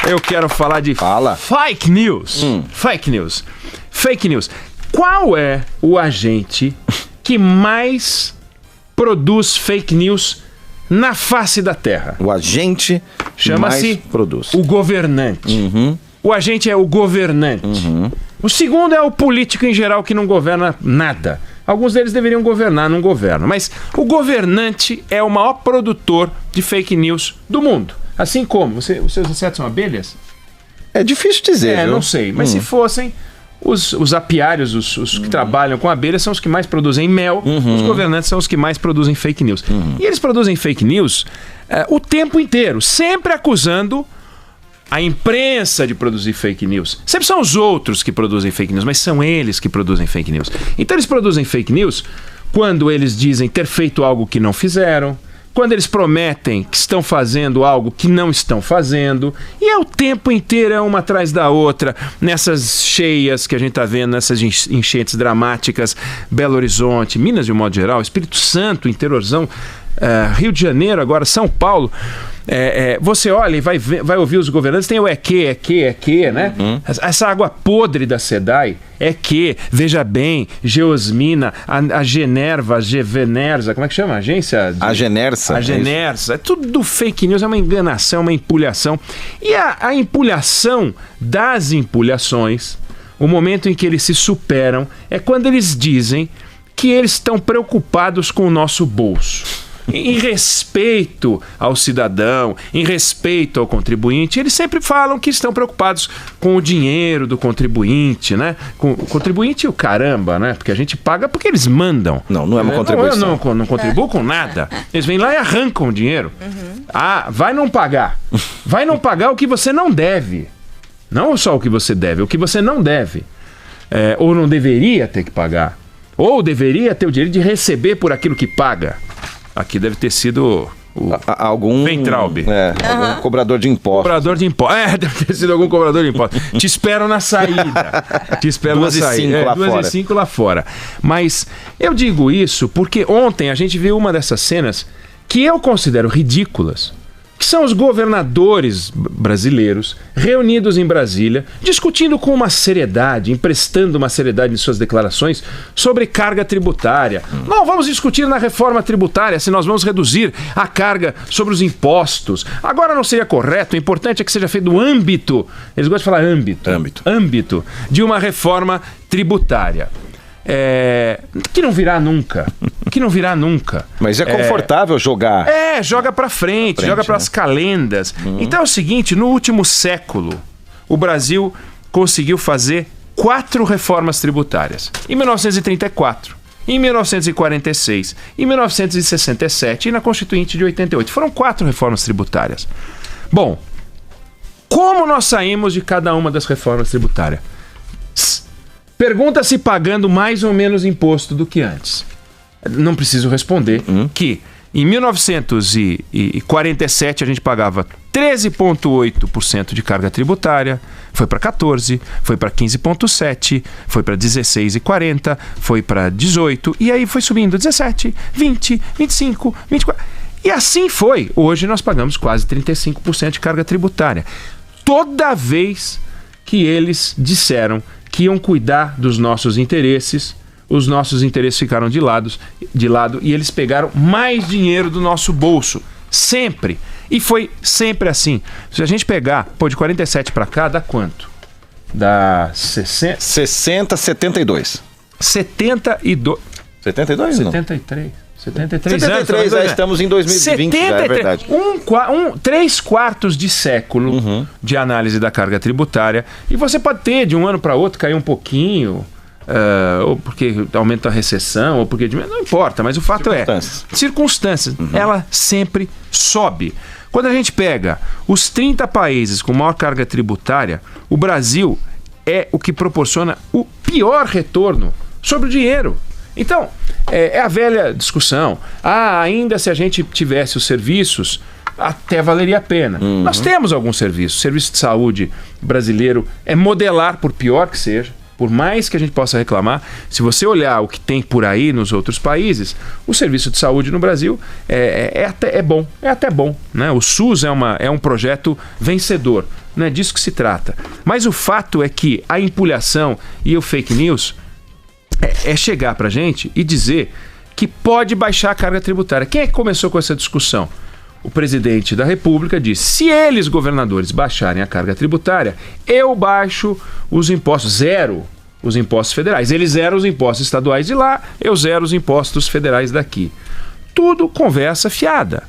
Eu quero falar de fake news. Fake news. Fake news. Qual é o agente que mais produz fake news na face da Terra? O agente chama-se produz. O governante. O agente é o governante. O segundo é o político em geral que não governa nada. Alguns deles deveriam governar, não governam. Mas o governante é o maior produtor de fake news do mundo. Assim como... Os seus insetos são abelhas? É difícil dizer, viu? Não sei. Mas se fossem... Os apiários, os que trabalham com abelhas, são os que mais produzem mel. Os governantes são os que mais produzem fake news. E eles produzem fake news o tempo inteiro, sempre acusando a imprensa de produzir fake news. Sempre são os outros que produzem fake news, mas são eles que produzem fake news. Então eles produzem fake news quando eles dizem ter feito algo que não fizeram, quando eles prometem que estão fazendo algo que não estão fazendo, e é o tempo inteiro, é uma atrás da outra, nessas cheias que a gente está vendo, nessas enchentes dramáticas, Belo Horizonte, Minas de um modo geral, Espírito Santo, interiorzão, Rio de Janeiro, agora São Paulo. Você olha e vai ouvir os governantes, tem o né? Essa água podre da SEDAI, veja bem, Geosmina, a Generva, a Gevenerza, como é que chama? A Genersa. É tudo fake news, é uma enganação, uma empulhação. E a empulhação das empulhações, o momento em que eles se superam, é quando eles dizem que eles estão preocupados com o nosso bolso. Em respeito ao cidadão, em respeito ao contribuinte, eles sempre falam que estão preocupados com o dinheiro do contribuinte, né? Com o contribuinte e o caramba, né? Porque a gente paga porque eles mandam. Não é uma contribuição. Eu não contribuo com nada. Eles vêm lá e arrancam o dinheiro. Vai não pagar. Vai não pagar o que você não deve. Não só o que você deve, o que você não deve. Ou não deveria ter que pagar. Ou deveria ter o direito de receber por aquilo que paga. Aqui deve ter sido algum Ventraub. Algum cobrador de impostos. Cobrador de impostos. Deve ter sido algum cobrador de impostos. Te espero na saída. 2h05 lá fora. Mas eu digo isso porque ontem a gente viu uma dessas cenas que eu considero ridículas, que são os governadores brasileiros reunidos em Brasília, discutindo com uma seriedade, emprestando uma seriedade em suas declarações sobre carga tributária. Não vamos discutir na reforma tributária se nós vamos reduzir a carga sobre os impostos. Agora não seria correto, o importante é que seja feito no âmbito, eles gostam de falar âmbito de uma reforma tributária. Que não virá nunca. Mas é confortável jogar. Joga pra frente, joga pras calendas. Então é o seguinte, no último século, o Brasil conseguiu fazer 4 reformas tributárias. Em 1934, em 1946, em 1967 e na Constituinte de 88. Foram 4 reformas tributárias. Bom, como nós saímos de cada uma das reformas tributárias? Pergunta se pagando mais ou menos imposto do que antes. Não preciso responder que em 1947 a gente pagava 13,8% de carga tributária, foi para 14%, foi para 15,7%, foi para 16,40%, foi para 18%, e aí foi subindo 17%, 20%, 25%, 24%. E assim foi. Hoje nós pagamos quase 35% de carga tributária. Toda vez que eles disseram que iam cuidar dos nossos interesses, os nossos interesses ficaram de lado e eles pegaram mais dinheiro do nosso bolso. Sempre. E foi sempre assim. Se a gente pegar, de 47 para cá, dá quanto? Dá 60... 60, 72. 72... 72 não? 73 anos. Já estamos em 2020, já é verdade. 3/4 de século de análise da carga tributária. E você pode ter, de um ano para outro, cair um pouquinho, ou porque aumenta a recessão, ou porque... Não importa, mas o fato circunstâncias. Ela sempre sobe. Quando a gente pega os 30 países com maior carga tributária, o Brasil é o que proporciona o pior retorno sobre o dinheiro. Então, é a velha discussão. Ainda se a gente tivesse os serviços, até valeria a pena. Nós temos alguns serviços. O serviço de saúde brasileiro é modelar, por pior que seja, por mais que a gente possa reclamar. Se você olhar o que tem por aí nos outros países, o serviço de saúde no Brasil é até bom, né? O SUS é um projeto vencedor. não é disso que se trata. Mas o fato é que a empulhação e o fake news é chegar pra gente e dizer que pode baixar a carga tributária. Quem é que começou com essa discussão? O presidente da República disse: se eles, governadores, baixarem a carga tributária, eu baixo os impostos, zero os impostos federais. Eles zeram os impostos estaduais de lá, eu zero os impostos federais daqui. Tudo conversa fiada.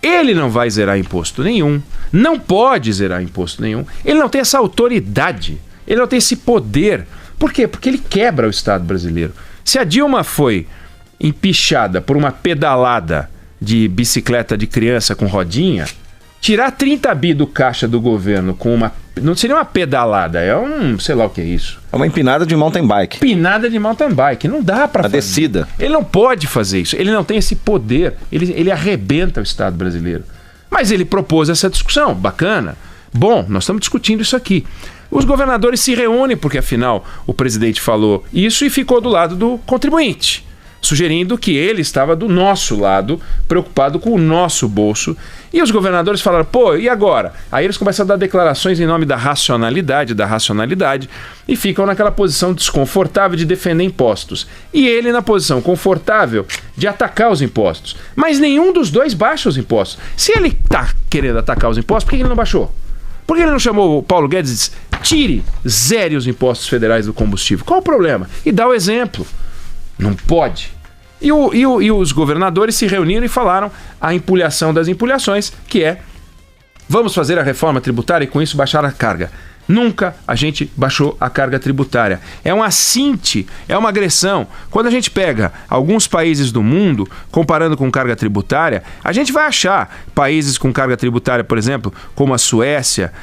Ele não vai zerar imposto nenhum, não pode zerar imposto nenhum, ele não tem essa autoridade, ele não tem esse poder. Por quê? Porque ele quebra o Estado brasileiro. Se a Dilma foi empichada por uma pedalada de bicicleta de criança com rodinha, tirar 30 bi do caixa do governo com uma... não seria uma pedalada, é sei lá o que é isso. É uma empinada de mountain bike. Empinada de mountain bike, não dá para fazer. A descida. Ele não pode fazer isso, ele não tem esse poder, ele arrebenta o Estado brasileiro. Mas ele propôs essa discussão, bacana. Bom, nós estamos discutindo isso aqui. Os governadores se reúnem, porque afinal o presidente falou isso e ficou do lado do contribuinte, sugerindo que ele estava do nosso lado, preocupado com o nosso bolso. E os governadores falaram: pô, e agora? Aí eles começam a dar declarações em nome da racionalidade, e ficam naquela posição desconfortável de defender impostos. E ele na posição confortável de atacar os impostos. Mas nenhum dos dois baixa os impostos. Se ele está querendo atacar os impostos, por que ele não baixou? Por que ele não chamou o Paulo Guedes e disse: tire, zere os impostos federais do combustível? Qual o problema? E dá o exemplo. Não pode. E os governadores se reuniram e falaram a empulhação das empulhações, que é: vamos fazer a reforma tributária e com isso baixar a carga. Nunca a gente baixou a carga tributária. É um assinte, é uma agressão. Quando a gente pega alguns países do mundo, comparando com carga tributária, a gente vai achar países com carga tributária, por exemplo, como a Suécia,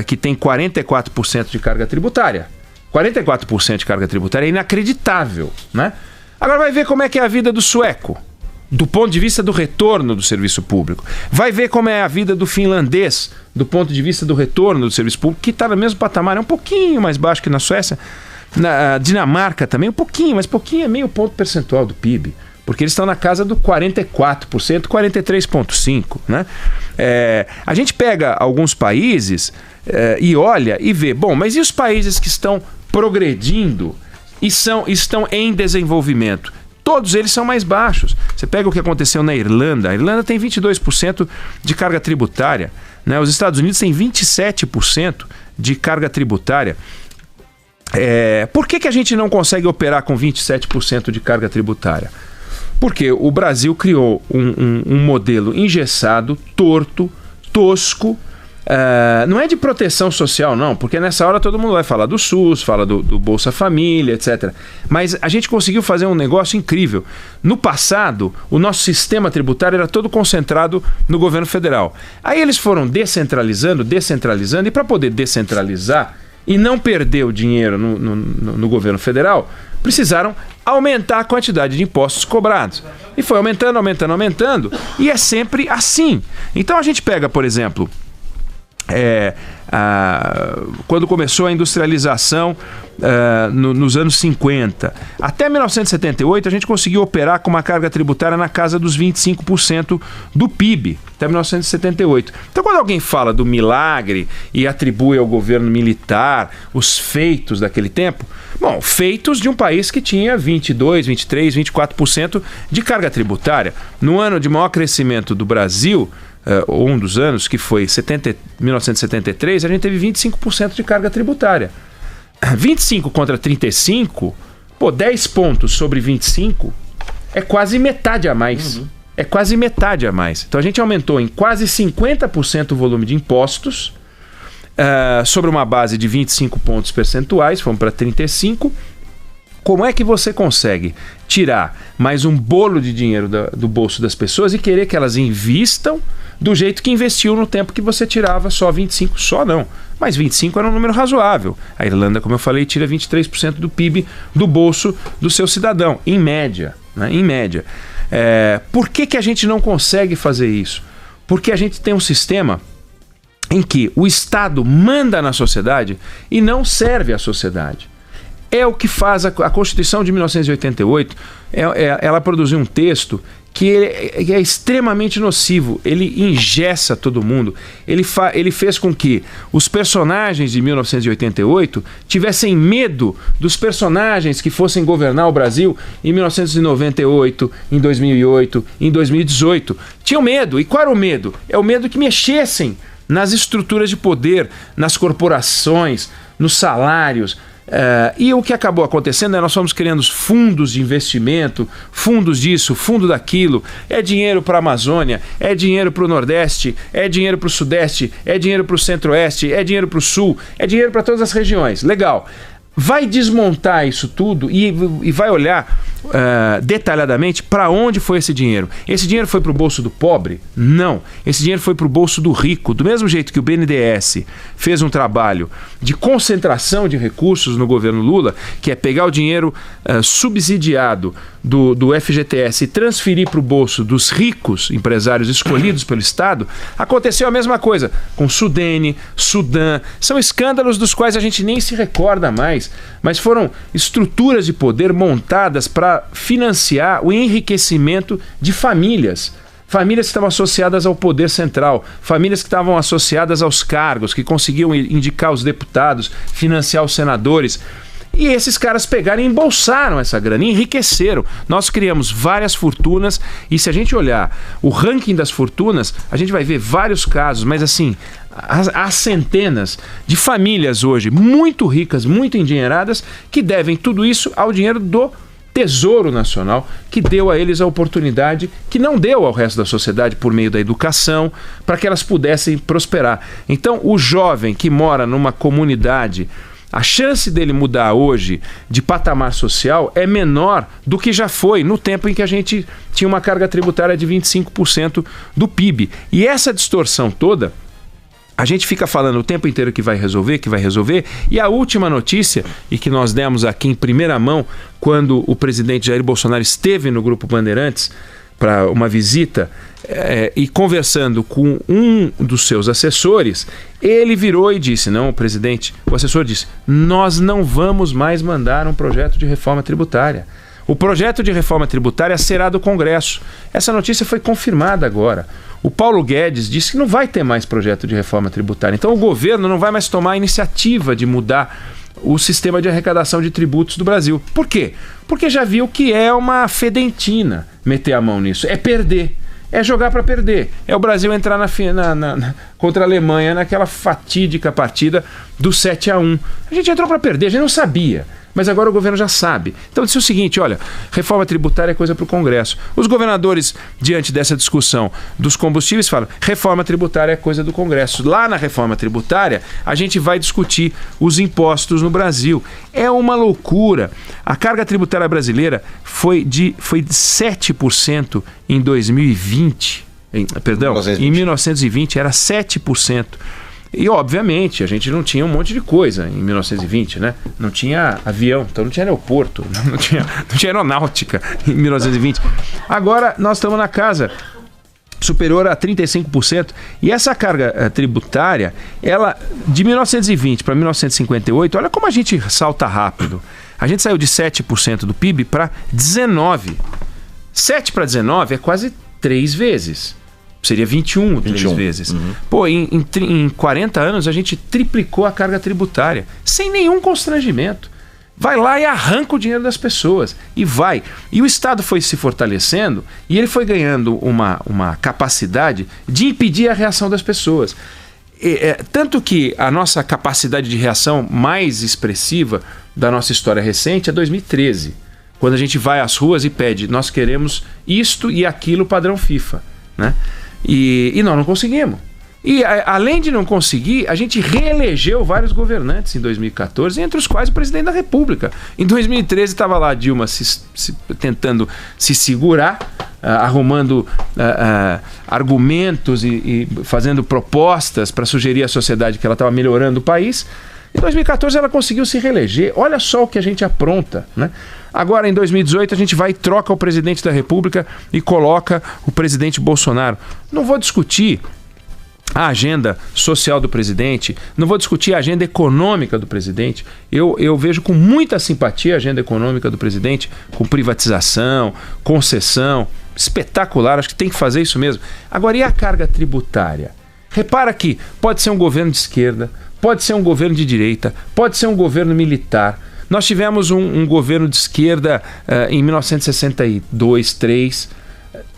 que tem 44% de carga tributária. 44% de carga tributária é inacreditável, né? Agora vai ver como é que é a vida do sueco, do ponto de vista do retorno do serviço público. Vai ver como é a vida do finlandês, do ponto de vista do retorno do serviço público, que está no mesmo patamar, é um pouquinho mais baixo que na Suécia. Na Dinamarca também, um pouquinho, mas pouquinho é meio ponto percentual do PIB, porque eles estão na casa do 44%, 43,5%, né? A gente pega alguns países e olha e vê, bom, mas e os países que estão progredindo e estão em desenvolvimento? Todos eles são mais baixos. Você pega o que aconteceu na Irlanda. A Irlanda tem 22% de carga tributária, né? Os Estados Unidos têm 27% de carga tributária. Por que a gente não consegue operar com 27% de carga tributária? Porque o Brasil criou um modelo engessado, torto, tosco. Não é de proteção social, não, porque nessa hora todo mundo vai falar do SUS, fala do Bolsa Família, etc. Mas a gente conseguiu fazer um negócio incrível. No passado, o nosso sistema tributário era todo concentrado no governo federal. Aí eles foram descentralizando, e para poder descentralizar e não perder o dinheiro no governo federal, precisaram aumentar a quantidade de impostos cobrados. E foi aumentando, e é sempre assim. Então a gente pega, por exemplo, quando começou a industrialização nos anos 50. Até 1978 a gente conseguiu operar com uma carga tributária na casa dos 25% do PIB, até 1978. Então quando alguém fala do milagre e atribui ao governo militar os feitos daquele tempo, bom, feitos de um país que tinha 22%, 23%, 24% de carga tributária. No ano de maior crescimento do Brasil, ou um dos anos, que foi 1973, a gente teve 25% de carga tributária. 25 contra 35, 10 pontos sobre 25 é quase metade a mais. Uhum. É quase metade a mais. Então a gente aumentou em quase 50% o volume de impostos, sobre uma base de 25 pontos percentuais, fomos para 35. Como é que você consegue tirar mais um bolo de dinheiro do bolso das pessoas e querer que elas invistam do jeito que investiu no tempo que você tirava só 25? Só não, mas 25 era um número razoável. A Irlanda, como eu falei, tira 23% do PIB do bolso do seu cidadão, em média, né? Em média. Por que a gente não consegue fazer isso? Porque a gente tem um sistema em que o Estado manda na sociedade e não serve à sociedade. É o que faz a Constituição de 1988, ela produziu um texto que é extremamente nocivo. Ele engessa todo mundo. Ele fez com que os personagens de 1988 tivessem medo dos personagens que fossem governar o Brasil em 1998, em 2008, em 2018. Tinham medo. E qual era o medo? É o medo que mexessem nas estruturas de poder, nas corporações, nos salários. E o que acabou acontecendo é nós fomos criando fundos de investimento, fundos disso, fundo daquilo, é dinheiro para a Amazônia, é dinheiro para o Nordeste, é dinheiro para o Sudeste, é dinheiro para o Centro-Oeste, é dinheiro para o Sul, é dinheiro para todas as regiões. Legal. Vai desmontar isso tudo e vai olhar detalhadamente para onde foi esse dinheiro. Esse dinheiro foi para o bolso do pobre? Não. Esse dinheiro foi para o bolso do rico. Do mesmo jeito que o BNDES fez um trabalho de concentração de recursos no governo Lula, que é pegar o dinheiro subsidiado do FGTS e transferir para o bolso dos ricos empresários escolhidos pelo Estado, aconteceu a mesma coisa com Sudene, Sudã. São escândalos dos quais a gente nem se recorda mais, mas foram estruturas de poder montadas para financiar o enriquecimento de famílias. Famílias que estavam associadas ao poder central, famílias que estavam associadas aos cargos, que conseguiam indicar os deputados, financiar os senadores. E esses caras pegaram e embolsaram essa grana, enriqueceram. Nós criamos várias fortunas e se a gente olhar o ranking das fortunas, a gente vai ver vários casos, mas assim, há centenas de famílias hoje muito ricas, muito endinheiradas, que devem tudo isso ao dinheiro do Tesouro Nacional, que deu a eles a oportunidade que não deu ao resto da sociedade por meio da educação, para que elas pudessem prosperar. Então, o jovem que mora numa comunidade, a chance dele mudar hoje de patamar social é menor do que já foi no tempo em que a gente tinha uma carga tributária de 25% do PIB. E essa distorção toda, a gente fica falando o tempo inteiro que vai resolver, e a última notícia, e que nós demos aqui em primeira mão, quando o presidente Jair Bolsonaro esteve no Grupo Bandeirantes para uma visita, e conversando com um dos seus assessores, ele virou e disse, o assessor disse, nós não vamos mais mandar um projeto de reforma tributária. O projeto de reforma tributária será do Congresso. Essa notícia foi confirmada agora. O Paulo Guedes disse que não vai ter mais projeto de reforma tributária. Então o governo não vai mais tomar a iniciativa de mudar o sistema de arrecadação de tributos do Brasil. Por quê? Porque já viu que é uma fedentina meter a mão nisso. É perder. É jogar para perder. É o Brasil entrar contra a Alemanha naquela fatídica partida do 7-1. A gente entrou para perder, a gente não sabia. Mas agora o governo já sabe. Então disse o seguinte, olha, reforma tributária é coisa para o Congresso. Os governadores, diante dessa discussão dos combustíveis, falam, reforma tributária é coisa do Congresso. Lá na reforma tributária, a gente vai discutir os impostos no Brasil. É uma loucura. A carga tributária brasileira foi de 7% em 2020. Em 1920 era 7%. E, obviamente, a gente não tinha um monte de coisa em 1920, né? Não tinha avião, então não tinha aeroporto, não tinha aeronáutica em 1920. Agora, nós estamos na casa superior a 35%. E essa carga tributária, ela, de 1920 para 1958, olha como a gente salta rápido. A gente saiu de 7% do PIB para 19%. 7 para 19 é quase 3 vezes. Seria 21 vezes. Uhum. Pô, em 40 anos a gente triplicou a carga tributária, sem nenhum constrangimento. Vai lá e arranca o dinheiro das pessoas. E vai. E o Estado foi se fortalecendo e ele foi ganhando uma capacidade de impedir a reação das pessoas. Tanto que a nossa capacidade de reação mais expressiva da nossa história recente é 2013. Quando a gente vai às ruas e pede, nós queremos isto e aquilo padrão FIFA, né? E nós não conseguimos. E além de não conseguir, a gente reelegeu vários governantes em 2014, entre os quais o presidente da República. Em 2013 estava lá a Dilma tentando se segurar, arrumando argumentos e fazendo propostas para sugerir à sociedade que ela estava melhorando o país. Em 2014 ela conseguiu se reeleger. Olha só o que a gente apronta, né? Agora, em 2018, a gente vai e troca o presidente da República e coloca o presidente Bolsonaro. Não vou discutir a agenda social do presidente, não vou discutir a agenda econômica do presidente. Eu vejo com muita simpatia a agenda econômica do presidente, com privatização, concessão. espetacular, acho que tem que fazer isso mesmo. Agora, e a carga tributária? Repara que pode ser um governo de esquerda, pode ser um governo de direita, pode ser um governo militar. Nós tivemos um governo de esquerda em 1962, 3.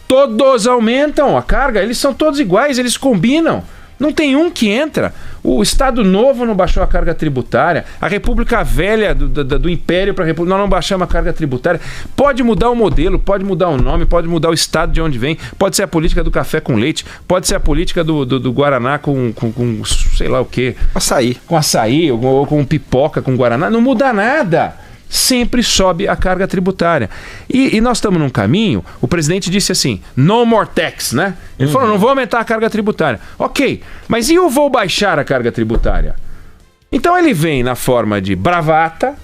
Todos aumentam a carga, eles são todos iguais, eles combinam. Não tem um que entra. O Estado Novo não baixou a carga tributária. A República Velha do Império para a República, nós não baixamos a carga tributária. Pode mudar o modelo, pode mudar o nome, pode mudar o estado de onde vem. Pode ser a política do café com leite, pode ser a política do Guaraná com sei lá o quê. Açaí. Com açaí, ou com pipoca com Guaraná. Não muda nada. Sempre sobe a carga tributária. E nós estamos num caminho, o presidente disse assim, no more tax, né? Ele falou, não vou aumentar a carga tributária. Ok, mas e eu vou baixar a carga tributária? Então ele vem na forma de bravata,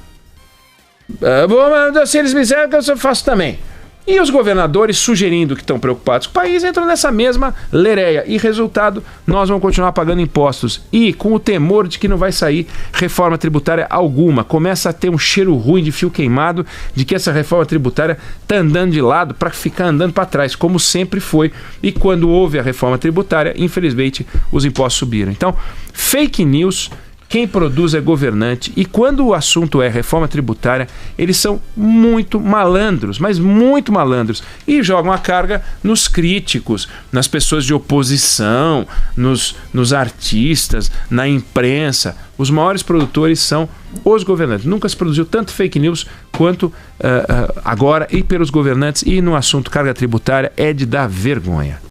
se eles me disserem que eu faço também. E os governadores, sugerindo que estão preocupados com o país, entram nessa mesma lereia. E resultado, nós vamos continuar pagando impostos. E com o temor de que não vai sair reforma tributária alguma. Começa a ter um cheiro ruim de fio queimado, de que essa reforma tributária está andando de lado para ficar andando para trás, como sempre foi. E quando houve a reforma tributária, infelizmente, os impostos subiram. Então, fake news... Quem produz é governante, e quando o assunto é reforma tributária, eles são muito malandros, mas muito malandros, e jogam a carga nos críticos, nas pessoas de oposição, nos artistas, na imprensa. Os maiores produtores são os governantes. Nunca se produziu tanto fake news quanto agora, e pelos governantes, e no assunto carga tributária é de dar vergonha.